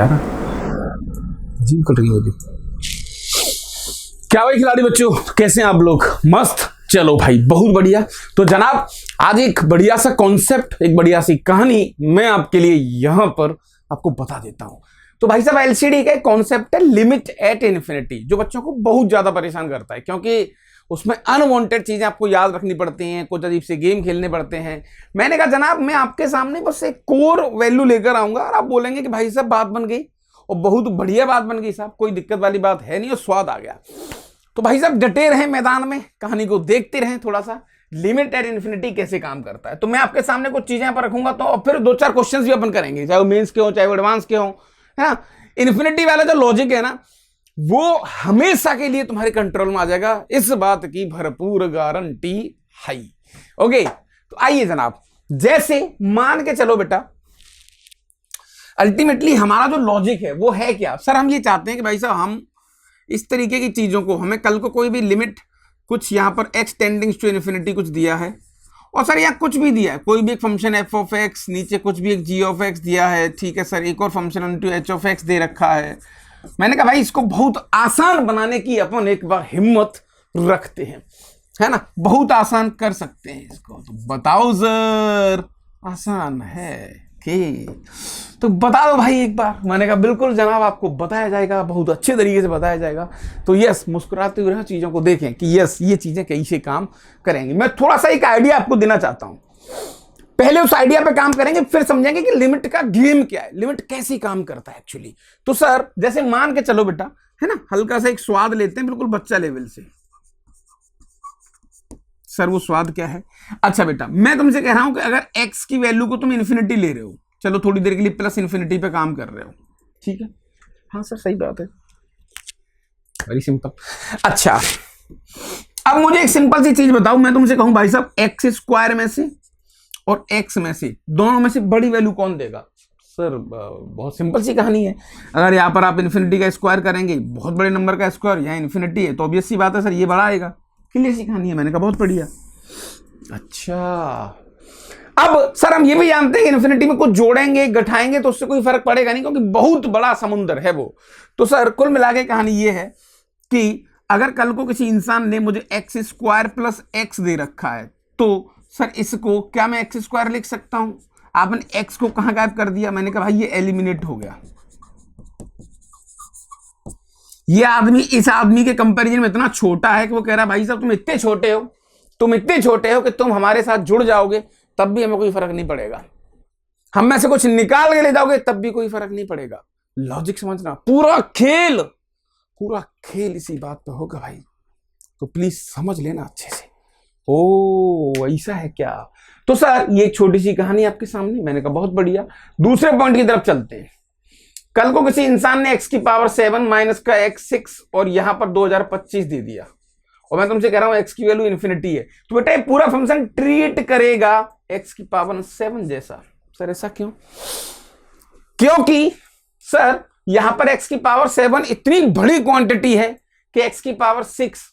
यार, जिम कर रही होगी क्या भाई खिलाड़ी बच्चों, कैसे हैं आप लोग? मस्त, चलो भाई बहुत बढ़िया। तो जनाब आज एक बढ़िया सा कॉन्सेप्ट, एक बढ़िया सी कहानी मैं आपके लिए यहां पर आपको बता देता हूं। तो भाई साहब एलसीडी का एक कॉन्सेप्ट है लिमिट एट इन्फिनिटी, जो बच्चों को बहुत ज्यादा परेशान करता है, क्योंकि उसमें अनवांटेड चीजें आपको याद रखनी पड़ती हैं, कुछ अजीब से गेम खेलने पड़ते हैं। मैंने कहा जनाब मैं आपके सामने बस एक कोर वैल्यू लेकर आऊंगा और आप बोलेंगे कि भाई साहब बात बन गई, और बहुत बढ़िया बात बन गई साहब, कोई दिक्कत वाली बात है नहीं और स्वाद आ गया। तो भाई साहब डटे रहें मैदान में, कहानी को देखते रहें थोड़ा सा, लिमिट एट इन्फिनिटी कैसे काम करता है। तो मैं आपके सामने कुछ चीजें पर रखूंगा, तो और फिर दो चार क्वेश्चंस भी अपन करेंगे, चाहे वो मेंस के हो चाहे वो एडवांस के हो, है ना। इन्फिनिटी वाला जो लॉजिक है ना, वो हमेशा के लिए तुम्हारे कंट्रोल में आ जाएगा, इस बात की भरपूर गारंटी है। ओके, तो आइए जनाब, जैसे मान के चलो बेटा, अल्टीमेटली हमारा जो लॉजिक है वो है क्या सर, हम ये चाहते हैं कि भाई साहब हम इस तरीके की चीजों को, हमें कल को कोई भी लिमिट, कुछ यहां पर x टेंडिंग्स टू इन्फिनिटी कुछ दिया है, और सर यहाँ कुछ भी दिया है, कोई भी एक फंक्शन f ऑफ x, नीचे कुछ भी एक g ऑफ x दिया है, ठीक है सर, एक और function into h of x दे रखा है। मैंने कहा भाई इसको बहुत आसान बनाने की अपन एक बार हिम्मत रखते हैं, है ना, बहुत आसान कर सकते हैं इसको। तो बताओ सर आसान है कि? तो बता दो भाई एक बार। मैंने कहा बिल्कुल जनाब आपको बताया जाएगा, बहुत अच्छे तरीके से बताया जाएगा। तो यस, मुस्कुराते हुए चीजों को देखें कि यस ये चीजें कैसे काम करेंगी। मैं थोड़ा सा एक आइडिया आपको देना चाहता हूं, पहले उस आइडिया पे काम करेंगे, फिर समझेंगे कि लिमिट का गेम क्या है, लिमिट कैसे काम करता है एक्चुअली। तो सर जैसे मान के चलो बेटा, है ना, हल्का सा एक स्वाद लेते हैं बिल्कुल बच्चा लेवल से। सर वो स्वाद क्या है? अच्छा बेटा मैं तुमसे कह रहा हूं कि अगर x की वैल्यू को तुम इन्फिनिटी ले रहे हो, चलो थोड़ी देर के लिए प्लस इन्फिनिटी पे काम कर रहे हो, ठीक है, हाँ सर सही बात है, वेरी सिंपल। अच्छा अब मुझे एक सिंपल सी चीज बताओ, मैं तुमसे कहूं भाई साहब एक्स स्क्वायर में से और x में से, दोनों में से बड़ी वैल्यू कौन देगा? सर बहुत सिंपल सी कहानी है, अगर यहाँ पर आप इन्फिनिटी का स्क्वायर करेंगे, बहुत बड़े नंबर का स्क्वायर, यहाँ इन्फिनिटी है, तो ऑब्वियस सी बात है सर ये बड़ा आएगा। क्लियर सी कहानी है। मैंने कहा बहुत बढ़िया। अच्छा अब सर हम ये भी जानते हैं कि इन्फिनिटी में कुछ जोड़ेंगे घटाएंगे तो उससे कोई फर्क पड़ेगा नहीं, क्योंकि बहुत बड़ा समुद्र है वो। तो सर कुल मिला के कहानी ये है कि अगर कल को किसी इंसान ने मुझे एक्स स्क्वायर प्लस एक्स दे रखा है, तो सर इसको क्या मैं एक्स स्क्वायर लिख सकता हूं? आपने एक्स को कहां गायब कर दिया? मैंने कहा भाई ये एलिमिनेट हो गया। ये आदमी इस आदमी के कंपैरिजन में इतना छोटा है कि वो कह रहा है भाई साहब तुम इतने छोटे हो, तुम इतने छोटे हो कि तुम हमारे साथ जुड़ जाओगे तब भी हमें कोई फर्क नहीं पड़ेगा, हम में से कुछ निकाल के ले जाओगे तब भी कोई फर्क नहीं पड़ेगा। लॉजिक समझना, पूरा खेल इसी बात पे होगा भाई, तो प्लीज समझ लेना अच्छे से। ओ ऐसा है क्या? तो सर ये एक छोटी सी कहानी आपके सामने, मैंने कहा बहुत बढ़िया। दूसरे पॉइंट की तरफ चलते हैं। कल को किसी इंसान ने x की पावर 7 माइनस का x 6 और यहां पर 2025 दे दिया, और मैं तुमसे कह रहा हूं x की वैल्यू इन्फिनिटी है, तो बेटा ये पूरा फंक्शन ट्रीट करेगा x की पावर 7 जैसा। सर ऐसा क्यों? क्योंकि सर यहां पर x की पावर 7 इतनी बड़ी क्वांटिटी है कि x की पावर 6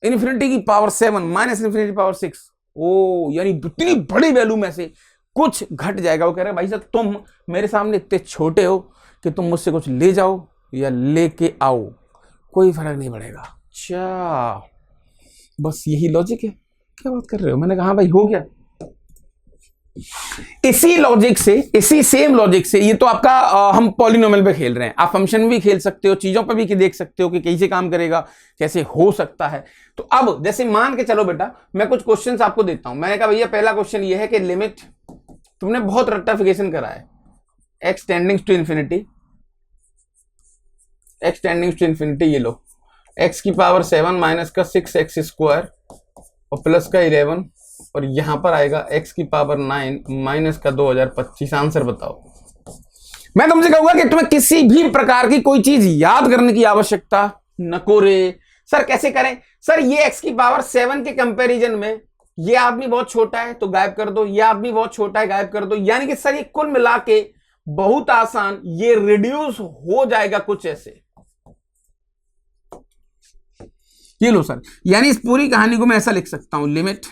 इन्फिनिटी की पावर 7 माइनस इन्फिनिटी पावर 6, ओ यानी इतनी बड़ी वैल्यू में से कुछ घट जाएगा। वो कह रहे हैं भाई साहब तुम मेरे सामने इतने छोटे हो कि तुम मुझसे कुछ ले जाओ या लेके आओ, कोई फर्क नहीं पड़ेगा। अच्छा बस यही लॉजिक है? क्या बात कर रहे हो? मैंने कहा भाई हो गया। इसी लॉजिक से, इसी सेम लॉजिक से, ये तो आपका हम पॉलिनोमियल पे खेल रहे हैं, आप फंक्शन में भी खेल सकते हो, चीजों पर भी देख सकते हो कि कैसे काम करेगा, कैसे हो सकता है। तो अब जैसे मान के चलो बेटा, मैं कुछ क्वेश्चंस आपको देता हूं। मैंने कहा भैया पहला क्वेश्चन ये है कि लिमिट, तुमने बहुत रट्टाफिकेशन करा है, x tendings to infinity, x tendings to infinity, ये लो x की पावर 7 माइनस का 6x स्क्वायर और प्लस का 11, और यहां पर आएगा x की पावर 9 माइनस का 2025। आंसर बताओ। मैं तुमसे कहूंगा कि तुम्हें किसी भी प्रकार की कोई चीज याद करने की आवश्यकता न कोरे। सर कैसे करें? सर ये x की पावर 7 के कंपैरिजन में ये आदमी बहुत छोटा है तो गायब कर दो, ये आदमी बहुत छोटा है गायब कर दो, यानी कि सर ये कुल मिला के बहुत आसान, ये रिड्यूस हो जाएगा कुछ ऐसे। ये लो सर, यानी इस पूरी कहानी को मैं ऐसा लिख सकता हूं, limit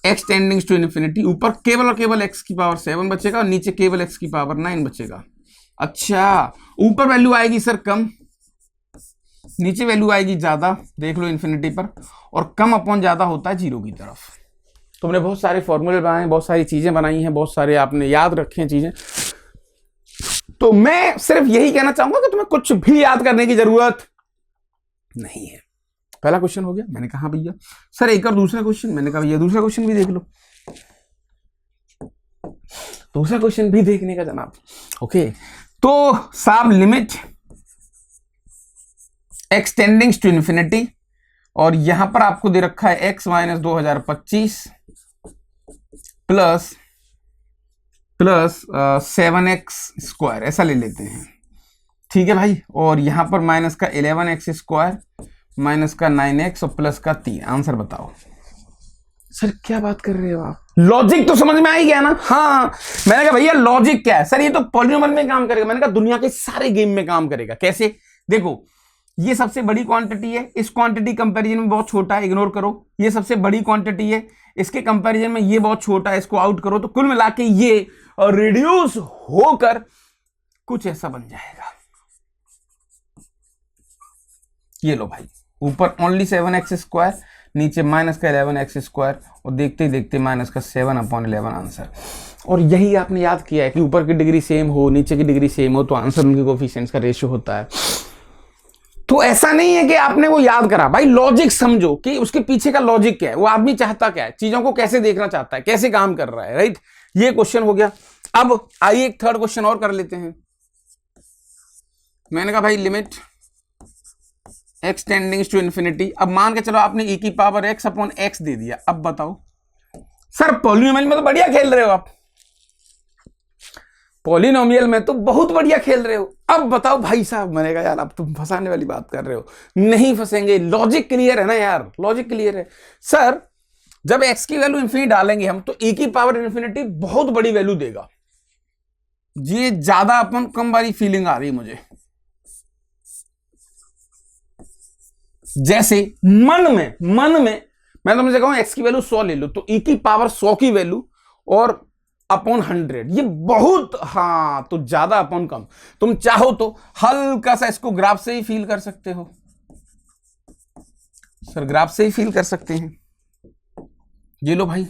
x tending to infinity, ऊपर केवल और केवल एक्स की पावर 7 बचेगा और नीचे केवल एक्स की पावर 9 बचेगा। अच्छा, ऊपर वैल्यू आएगी सर कम, नीचे वैल्यू आएगी ज्यादा, देख लो इन्फिनिटी पर, और कम अपॉन ज्यादा होता है जीरो की तरफ। तुमने बहुत सारे फॉर्मूले बनाए, बहुत सारी चीजें बनाई हैं, बहुत सारे आपने याद रखे हैं चीजें, तो मैं सिर्फ यही कहना चाहूंगा कि तुम्हें कुछ भी याद करने की जरूरत नहीं है। पहला क्वेश्चन हो गया। मैंने कहा भैया सर एक और दूसरा क्वेश्चन, मैंने कहा भैया दूसरा क्वेश्चन भी देख लो, दूसरा क्वेश्चन भी देखने का जनाब। ओके, तो साहब limit x tending to infinity, और यहां पर आपको दे रखा है x minus 2025 plus 7x square, ऐसा ले लेते हैं, ठीक है भाई। और यहां पर माइनस का 11x स्क्वायर, माइनस का 9x और प्लस का 3। आंसर बताओ। सर क्या बात कर रहे हो आप, लॉजिक तो समझ में आ ही गया ना? हाँ, मैंने कहा भैया लॉजिक क्या है सर, ये तो पॉलिनोमियल में काम करेगा। मैंने कहा दुनिया के सारे गेम में काम करेगा। कैसे? देखो, ये सबसे बड़ी क्वांटिटी है, इस क्वांटिटी कंपैरिजन में बहुत छोटा है, इग्नोर करो। ये सबसे बड़ी क्वांटिटी है, इसके कंपैरिजन में ये बहुत छोटा है, इसको आउट करो, तो कुल मिला के ये रिड्यूस होकर कुछ ऐसा बन जाएगा। ये लो भाई, ऊपर ओनली 7x स्क्वायर, नीचे माइनस का 11x स्क्वायर, और देखते ही देखते माइनस का 7/11 आंसर। और यही आपने याद किया है कि ऊपर की डिग्री सेम हो, नीचे की डिग्री सेम हो, तो आंसर उनके कोफिशिएंट्स का रेशियो होता है। तो ऐसा नहीं है कि आपने वो याद करा, भाई लॉजिक समझो कि उसके पीछे का लॉजिक क्या है, वो आदमी चाहता क्या है, चीजों को कैसे देखना चाहता है, कैसे काम कर रहा है, राइट। ये क्वेश्चन हो गया। अब आइए एक थर्ड क्वेश्चन और कर लेते हैं। मैंने कहा भाई limit x tending to infinity, अब मान के चलो आपने e की पावर x अपॉन x दे दिया। अब बताओ सर, पॉलिनोमियल में तो बढ़िया खेल रहे हो आप, पॉलिनोमियल में तो बहुत बढ़िया खेल रहे हो। अब बताओ भाई साहब, मैंने कहा यार अब तुम फंसाने वाली बात कर रहे हो। नहीं फंसेंगे, लॉजिक क्लियर है ना यार, लॉजिक क्लियर है। सर जब x की वैल्यू इन्फिनिटी डालेंगे हम, तो e की पावर इन्फिनिटी बहुत बड़ी वैल्यू देगा। ये ज्यादा अपन कम वाली फीलिंग आ रही है मुझे, जैसे मन में मैं तुमसे कहूं x की वैल्यू 100 ले लो, तो e की पावर 100 की वैल्यू और अपॉन 100, ये बहुत, हाँ, तो ज्यादा अपॉन कम। तुम चाहो तो हल्का सा इसको ग्राफ से ही फील कर सकते हो सर, ग्राफ से ही फील कर सकते हैं। ये लो भाई,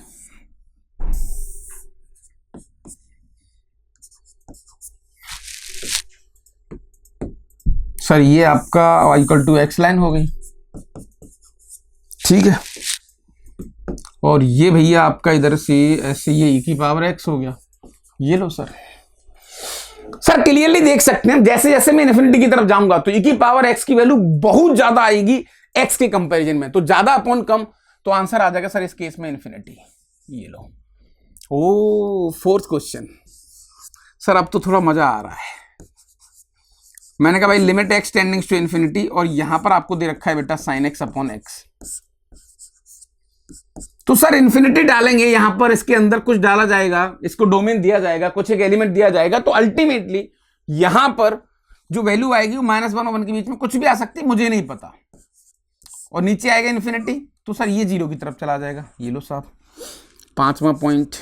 सर ये आपका इक्वल टू x लाइन हो गई, ठीक है। और ये भैया आपका इधर से ऐसे ये e की पावर x हो गया। ये लो सर, सर क्लियरली देख सकते हैं, जैसे जैसे मैं इन्फिनिटी की तरफ जाऊंगा तो e की पावर x की वैल्यू बहुत ज्यादा आएगी x के कंपैरिजन में, तो ज्यादा अपॉन कम, तो आंसर आ जाएगा सर इस केस में इन्फिनिटी। ये लो, ओ फोर्थ क्वेश्चन। सर अब तो थोड़ा मजा आ रहा है। मैंने कहा भाई limit x tending to infinity, और यहां पर आपको दे रखा है बेटा साइन एक्स अपॉन एक्स। तो सर इन्फिनिटी डालेंगे यहां पर, इसके अंदर कुछ डाला जाएगा, इसको डोमेन दिया जाएगा, कुछ एक एलिमेंट दिया जाएगा, तो अल्टीमेटली यहां पर जो वैल्यू आएगी वो -1 और 1 के बीच में कुछ भी आ सकती है, मुझे नहीं पता। और नीचे आएगा इन्फिनिटी, तो सर ये 0 की तरफ चला जाएगा। ये लो साहब, 5वां point,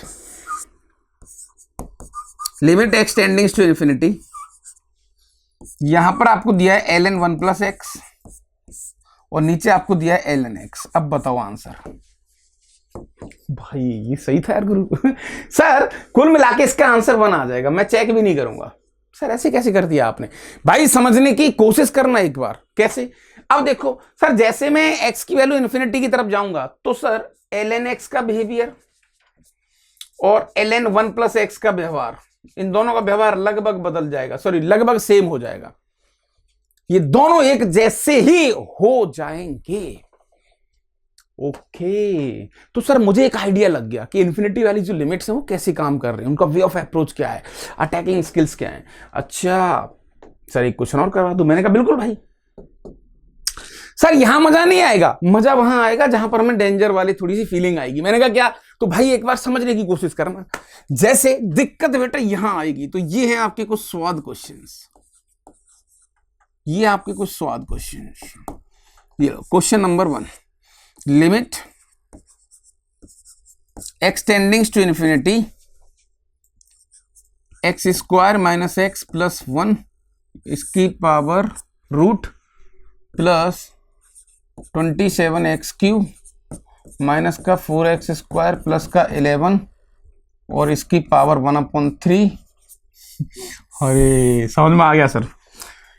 limit x tending to infinity, यहां पर आपको दिया है ln 1 प्लस एक्स, और नीचे आपको दिया है ln x। अब बताओ आंसर। भाई ये सही था यार गुरु। सर कुल मिला के इसका आंसर 1 आ जाएगा, मैं चेक भी नहीं करूंगा। सर ऐसे कैसे कर दिया आपने? भाई समझने की कोशिश करना एक बार, कैसे? अब देखो सर, जैसे मैं x की वैल्यू इन्फिनिटी की तरफ जाऊंगा, तो सर ln x का बिहेवियर और ln 1 प्लस एक्स का व्यवहार, इन दोनों का व्यवहार लगभग बदल जाएगा, सॉरी लगभग सेम हो जाएगा। ये दोनों एक जैसे ही हो जाएंगे। ओके, तो सर मुझे एक आइडिया लग गया कि इन्फिनिटी वाली जो लिमिट्स हैं वो कैसे काम कर रहे हैं, उनका वे ऑफ अप्रोच क्या है, अटैकिंग स्किल्स क्या है। अच्छा सर एक क्वेश्चन और करवा दूं? मैंने कहा बिल्कुल भाई। सर यहां मजा नहीं आएगा, मजा वहां आएगा जहां पर हमें डेंजर वाली थोड़ी सी फीलिंग आएगी। मैंने कहा क्या? तो भाई एक बार समझने की कोशिश करना। जैसे दिक्कत बेटा यहां आएगी, तो ये है आपके कुछ स्वाद क्वेश्चंस, ये आपके कुछ स्वाद क्वेश्चंस। ये question number 1, limit x tendings to infinity x square minus x plus 1 इसकी power root plus 27x³ minus का 4x स्क्वायर प्लस का 11 और इसकी पावर 1/3। अरे समझ में आ गया सर,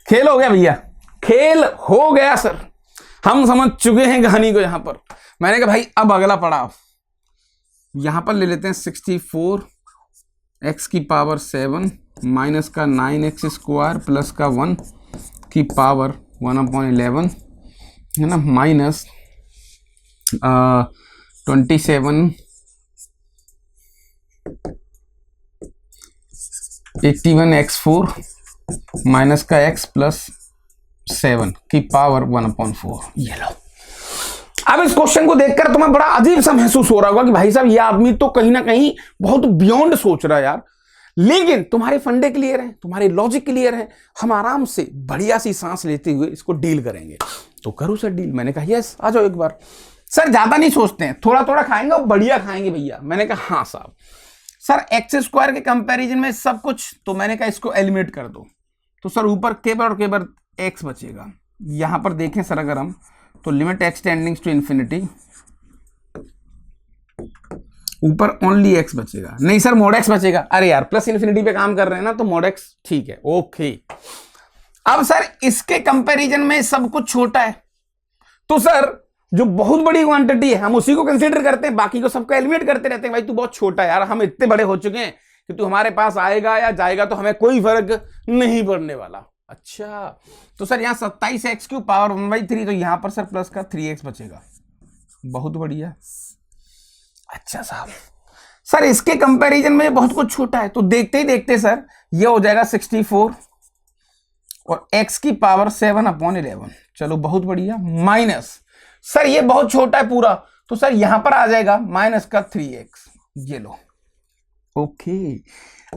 खेल हो गया भैया, खेल हो गया सर, हम समझ चुके हैं कहानी को। यहां पर मैंने कहा भाई अब अगला पड़ाव यहां पर ले लेते हैं 64 x की पावर 7 माइनस का 9x स्क्वायर प्लस का 1 की पावर 1/11 है ना, माइनस 27 81x4 माइनस का x प्लस 7 की पावर 1/4। ये लो। अब इस क्वेश्चन को देखकर तुम्हें बड़ा अजीब सा महसूस हो रहा होगा कि भाई साहब ये आदमी तो कहीं ना कहीं बहुत बियॉन्ड सोच रहा है यार, लेकिन तुम्हारे फंडे क्लियर हैं, तुम्हारे लॉजिक क्लियर है, हम आराम से बढ़िया सी सांस लेते हुए इसको डील करेंगे। तो करो सर डील। मैंने कहा यस, आ जाओ एक बार। सर ज्यादा नहीं सोचते हैं, थोड़ा थोड़ा खाएंगे और बढ़िया खाएंगे भैया। मैंने कहा हाँ साहब। सर एक्स स्क्वायर के कंपैरिजन में सब कुछ, तो मैंने कहा इसको एलिमिनेट कर दो। तो सर ऊपर केवल और केवल एक्स बचेगा। यहां पर देखें सर अगर हम, तो लिमिट एक्स टेंडिंग्स टू इन्फिनिटी, ऊपर ओनली एक्स बचेगा। नहीं सर मोड एक्स बचेगा। अरे यार प्लस इन्फिनिटी पे काम कर रहे हैं ना, तो मोड एक्स ठीक है, ओके। अब सर इसके कंपैरिजन में सब कुछ छोटा है, तो सर जो बहुत बड़ी क्वांटिटी है हम उसी को कंसीडर करते हैं, बाकी को सबको एलिमिनेट करते रहते हैं। भाई तू बहुत छोटा है यार, हम इतने बड़े हो चुके हैं कि तू हमारे पास आएगा या जाएगा तो हमें कोई फर्क नहीं पड़ने वाला। अच्छा तो सर यहाँ 27x³ पावर 1/3, तो यहां पर सर प्लस का 3x बचेगा। बहुत बढ़िया। अच्छा साहब, सर इसके कंपैरिजन में बहुत कुछ छोटा है, तो देखते ही देखते सर ये हो जाएगा 64 और x की पावर 7/11। चलो बहुत बढ़िया। माइनस सर ये बहुत छोटा है पूरा, तो सर यहां पर आ जाएगा माइनस का 3x। ये लो, ओके।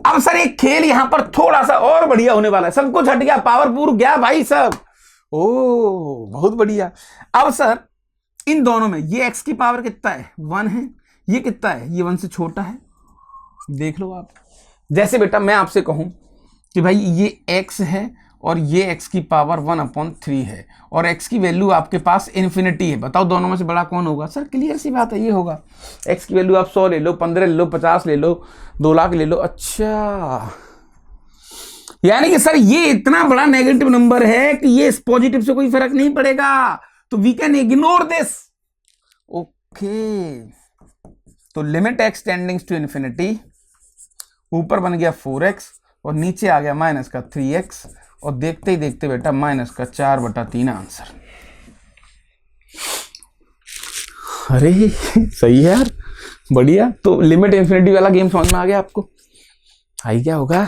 अब सर एक खेल यहां पर थोड़ा सा और बढ़िया होने वाला है। सब कुछ हट गया, पावरपुर गया भाई सब। ओ बहुत बढ़िया। अब सर इन दोनों में ये x की पावर कितना है, 1 है, ये कितना है, ये 1 से छोटा है। देख लो आप। जैसे बेटा मैं आपसे कहूं कि भाई ये x है और ये x की पावर 1/3 है और x की वैल्यू आपके पास इन्फिनिटी है, बताओ दोनों में से बड़ा कौन होगा। सर क्लियर सी बात है, ये होगा। x की वैल्यू आप 100 ले लो, 15 ले लो, 50 ले लो, 2 लाख ले लो। अच्छा यानी कि सर ये इतना बड़ा नेगेटिव नंबर है कि ये इस पॉजिटिव से कोई फर्क नहीं पड़ेगा, तो we can ignore this. Okay, तो limit x tendings to infinity, ऊपर बन गया 4x और नीचे आ गया माइनस का 3x, और देखते ही देखते बेटा माइनस का 4/3 आंसर। अरे सही है यार, बढ़िया। तो लिमिट इन्फिनिटी वाला गेम समझ में आ गया आपको, आई क्या होगा,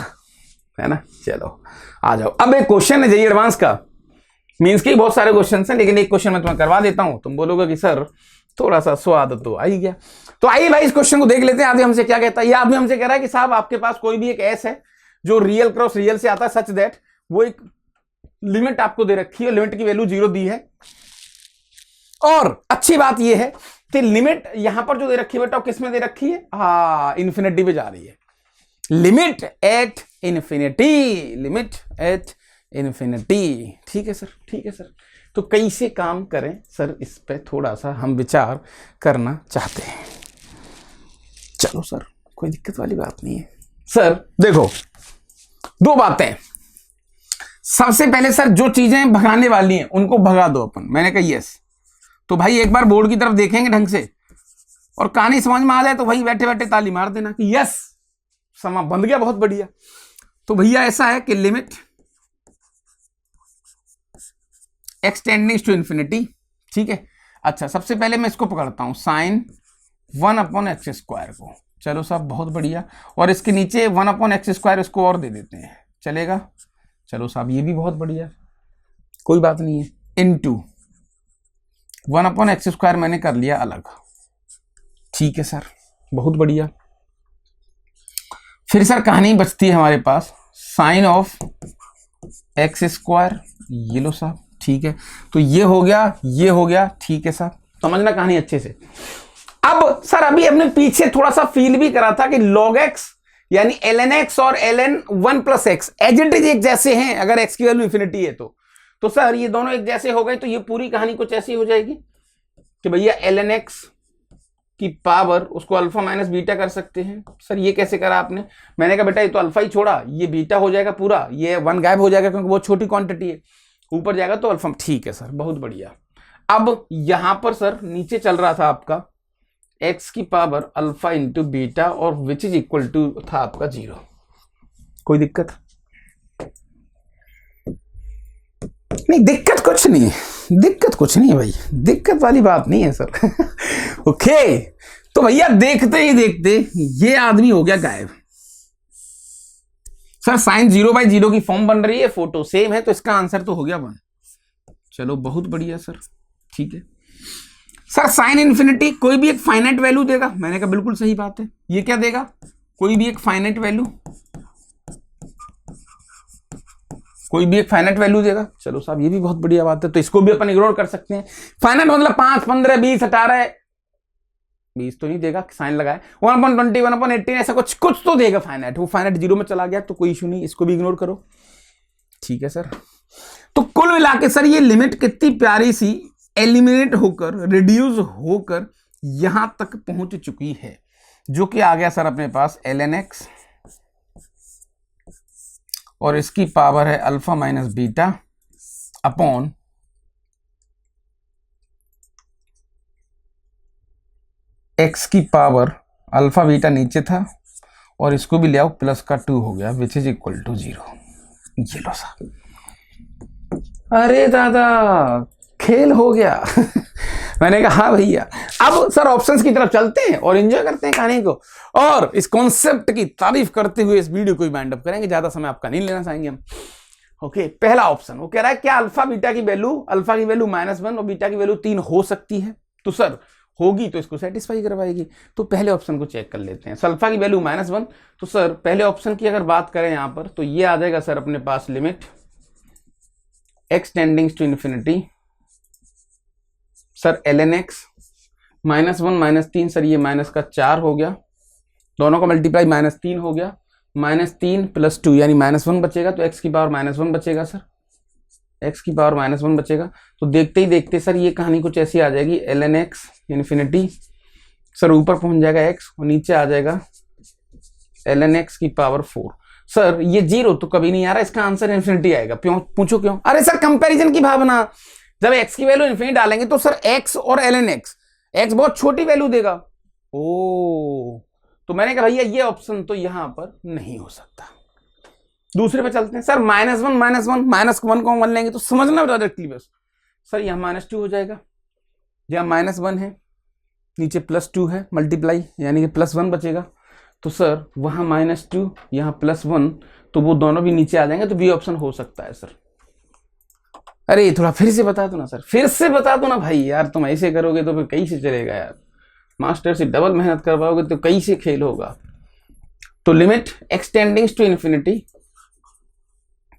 है ना। चलो आ जाओ। अब एक क्वेश्चन है जेईई एडवांस का, मींस के बहुत सारे क्वेश्चन हैं, लेकिन एक क्वेश्चन मैं तुम्हें करवा देता हूं, तुम बोलोगे कि सर थोड़ा सा स्वाद तो आ ही गया। तो आइए भाई इस क्वेश्चन को देख लेते हैं। आदमी हमसे क्या कहता है। ये आदमी हमसे कह रहा है कि साहब आपके पास कोई भी एक एस है जो रियल क्रॉस रियल से आता है, सच दैट वो एक लिमिट आपको दे रखी है, लिमिट की वैल्यू 0 दी है, और अच्छी बात ये है कि लिमिट यहां पर जो दे रखी है बेटा किस में दे रखी है, हाँ इन्फिनिटी पे जा रही है। Limit at infinity, limit at infinity. ठीक है सर, ठीक है सर। तो कैसे काम करें सर, इस पे थोड़ा सा हम विचार करना चाहते हैं। चलो सर, कोई दिक्कत वाली बात नहीं है। सर देखो दो बातें। सबसे पहले सर जो चीजें भगाने वाली हैं उनको भगा दो अपन। मैंने कहा यस। तो भाई एक बार बोर्ड की तरफ देखेंगे ढंग से और कहानी समझ में आ जाए तो भाई बैठे बैठे ताली मार देना कि यस समा बंद गया, बहुत बढ़िया। तो भैया ऐसा है कि लिमिट एक्स टेंडिंग्स टू इन्फिनिटी, ठीक है। अच्छा सबसे पहले मैं इसको पकड़ता हूं साइन 1/x² को। चलो साहब बहुत बढ़िया। और इसके नीचे 1/x², इसको और दे देते हैं, चलेगा। चलो साहब ये भी बहुत बढ़िया, कोई बात नहीं है। इनटू 1/x² मैंने कर लिया अलग, ठीक है सर, बहुत बढ़िया। फिर सर कहानी बचती है हमारे पास साइन ऑफ x², ये लो साहब, ठीक है। तो ये हो गया, ये हो गया, ठीक है साहब, समझना कहानी अच्छे से। अब सर अभी हमने पीछे थोड़ा सा फील भी करा था कि log x यानी ln x और ln 1 plus x as it is एक जैसे हैं अगर x की वैल्यू इंफिनिटी है तो सर ये दोनों एक जैसे हो गए तो ये पूरी कहानी कुछ ऐसी हो जाएगी कि भैया ln x की पावर उसको अल्फा माइनस बीटा कर सकते हैं। सर ये कैसे करा आपने? मैंने कहा बेटा ये तो अल्फा ही छोड़ा, ये बीटा हो जाएगा पूरा, ये 1 गायब हो जाएगा क्योंकि बहुत छोटी क्वांटिटी है, ऊपर जाएगा तो अल्फा। ठीक है सर, बहुत बढ़िया। अब यहां पर सर नीचे चल रहा था आपका x की पावर अल्फा इंटू बीटा और विच इज इक्वल टू था आपका 0। कोई दिक्कत नहीं? दिक्कत कुछ नहीं है, दिक्कत कुछ नहीं है भाई, दिक्कत वाली बात नहीं है सर। ओके तो भैया देखते ही देखते ये आदमी हो गया गायब। सर साइन 0/0 की फॉर्म बन रही है, फोटो सेम है, तो इसका आंसर तो हो गया 1। चलो बहुत बढ़िया सर, ठीक है। सर साइन इन्फिनिटी कोई भी एक फाइनाइट वैल्यू देगा, मैंने कहा बिल्कुल सही बात है। ये क्या देगा? कोई भी एक फाइनाइट वैल्यू, कोई भी एक फाइनाइट वैल्यू देगा। चलो साहब ये भी बहुत बढ़िया बात है, तो इसको भी अपन इग्नोर कर सकते हैं। फाइनाइट मतलब 5, 15, 20, 18, 20 तो नहीं देगा, साइन लगाए 1/20, 1/18 ऐसा कुछ तो देगा फाइनाइट। वो फाइनाइट 0 में चला गया तो कोई इशू नहीं, इसको भी इग्नोर करो। ठीक है सर, तो कुल मिला के सर ये लिमिट कितनी प्यारी सी एलिमिनेट होकर, रिड्यूस होकर यहां तक पहुंच चुकी है, जो कि आ गया सर अपने पास ln x और इसकी पावर है alpha minus beta upon x की पावर अल्फा बीटा नीचे था और इसको भी ले आओ प्लस का 2 हो गया विच इज इक्वल टू 0। ये लो साहब, अरे दादा खेल हो गया। मैंने कहा हाँ भैया। अब सर ऑप्शंस की तरफ चलते हैं और एंजॉय करते हैं कहानी को, और इस कॉन्सेप्ट की तारीफ करते हुए इस वीडियो को भी वाइंड अप करेंगे, ज्यादा समय आपका नहीं लेना चाहेंगे हम। ओके, पहला ऑप्शन वो कह रहा है क्या अल्फा बीटा की वैल्यू, अल्फा की वैल्यू -1 और बीटा की वैल्यू 3 हो सकती है? तो सर होगी तो इसको सेटिस्फाई करवाएगी, तो पहले ऑप्शन को चेक कर लेते हैं। अल्फा की वैल्यू -1, तो सर पहले ऑप्शन की अगर बात करें यहां पर तो ये आ जाएगा सर अपने पास limit x tendings to infinity sir ln x -1 -3 sir ये माइनस का 4 हो गया, दोनों का मल्टीप्लाई -3 हो गया, -3 + 2 यानी -1 बचेगा, तो x की पावर -1 बचेगा सर, x की पावर -1 बचेगा। तो देखते ही देखते सर ये कहानी कुछ ऐसी आ जाएगी ln x इन्फिनिटी सर ऊपर पहुंच जाएगा x और नीचे आ जाएगा ln x की पावर 4। सर ये 0 तो कभी नहीं आ रहा, इसका आंसर इन्फिनिटी आएगा। क्यों? पूछो क्यों? अरे सर कंपैरिजन की भावना, जब x की वैल्यू इन्फिनिटी डालेंगे तो सर x और ln x बहुत छोटी वैल्यू देगा। ओ तो मैंने कहा भैया ये ऑप्शन तो यहां पर नहीं हो सकता। दूसरे पे चलते हैं सर, -1 को 1 लेंगे तो समझना डायरेक्टली बस। सर यहाँ -2 हो जाएगा, यहाँ -1 है, नीचे +2 है, मल्टीप्लाई यानी कि +1 बचेगा। तो सर वहां -2 यहाँ +1, तो वो दोनों भी नीचे आ जाएंगे, तो बी ऑप्शन हो सकता है सर। अरे थोड़ा फिर से बता दो ना सर, फिर से बता दो ना भाई, यार तुम ऐसे करोगे तो फिर कैसे चलेगा यार, मास्टर से डबल मेहनत करवाओगे तो कैसे खेल होगा। तो limit x tendings to infinity,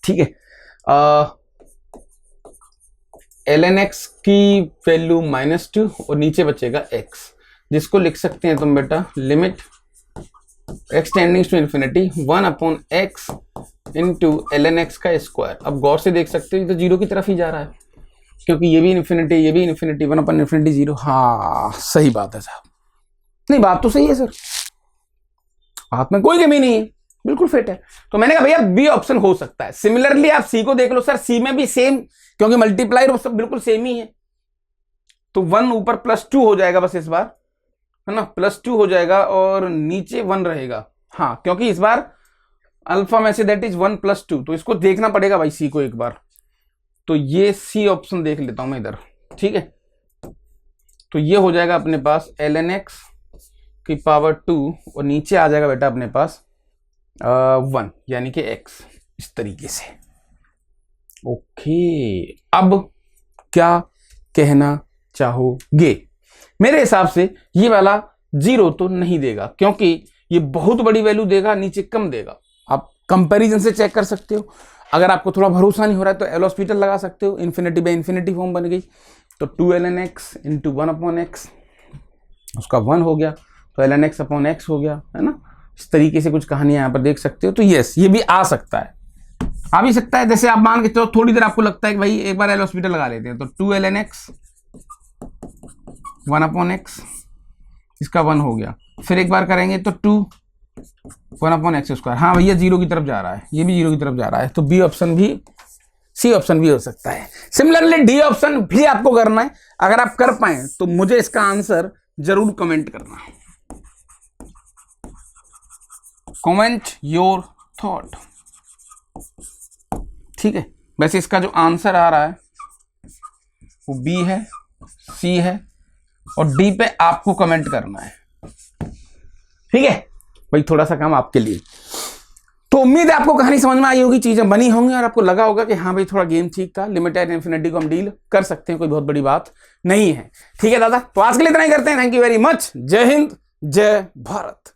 ठीक है, ln x की वैल्यू -2 और नीचे बचेगा x, जिसको लिख सकते हैं तुम बेटा limit x tendings to infinity 1/x into ln x का स्क्वायर। अब गौर से देख सकते हो तो 0 की तरफ ही जा रहा है, क्योंकि ये भी इन्फिनिटी, ये भी इन्फिनिटी, 1/∞ 0। हाँ सही बात है साहब, नहीं बात तो सही है सर, हाथ में कोई कमी नहीं है, बिल्कुल फिट है। तो मैंने कहा भैया बी ऑप्शन हो सकता है। सिमिलरली आप सी को देख लो सर, सी में भी सेम, क्योंकि मल्टीप्लाई और सब बिल्कुल सेम ही है, तो 1 ऊपर +2 हो जाएगा बस इस बार, है ना, +2 हो जाएगा और नीचे 1 रहेगा। हाँ क्योंकि इस बार अल्फा में से दैट इज 1 + 2, तो इसको देखना पड़ेगा भाई सी को एक बार। तो ये सी ऑप्शन देख लेता हूं मैं इधर, ठीक है। तो ये हो जाएगा अपने पास ln x की पावर 2 और नीचे आ जाएगा बेटा अपने पास 1 यानी कि x, इस तरीके से। ओके, अब क्या कहना चाहोगे? मेरे हिसाब से ये वाला 0 तो नहीं देगा, क्योंकि ये बहुत बड़ी वैल्यू देगा, नीचे कम देगा। आप कंपैरिजन से चेक कर सकते हो, अगर आपको थोड़ा भरोसा नहीं हो रहा है तो एल हॉस्पिटल लगा सकते हो, इन्फिनिटी बाय इन्फिनिटी फॉर्म बन गई, तो 2 ln x इंटू 1/x उसका 1 हो गया, तो ln x अपॉन x हो गया, है ना। इस तरीके से कुछ कहानियां यहाँ पर देख सकते हो। तो यस, ये भी आ सकता है, आ भी सकता है। जैसे आप मान के चलो थोड़ी देर आपको लगता है कि भाई एक बार एल हॉस्पिटल लगा लेते हैं, तो 2ln x 1 अपॉन x, इसका 1 हो गया। फिर एक बार करेंगे तो 2 1 अपॉन x स्क्वायर। हाँ भैया 0 की तरफ जा रहा है, ये भी 0 की तरफ जा रहा है, तो बी ऑप्शन भी, सी ऑप्शन भी हो सकता है। सिमिलरली डी ऑप्शन भी आपको करना है। अगर आप कर पाए तो मुझे इसका आंसर जरूर कमेंट करना, कमेंट योर थॉट, ठीक है। वैसे इसका जो आंसर आ रहा है वो बी है, सी है, और डी पे आपको कमेंट करना है, ठीक है भाई। थोड़ा सा काम आपके लिए। तो उम्मीद है आपको कहानी समझ में आई होगी, चीजें बनी होंगी और आपको लगा होगा कि हाँ भाई थोड़ा गेम ठीक था, लिमिटेड इन्फिनिटी को हम डील कर सकते हैं, कोई बहुत बड़ी बात नहीं है, ठीक है दादा। तो आज के लिए इतना ही करते हैं। Thank you very much. जय हिंद, जय भारत।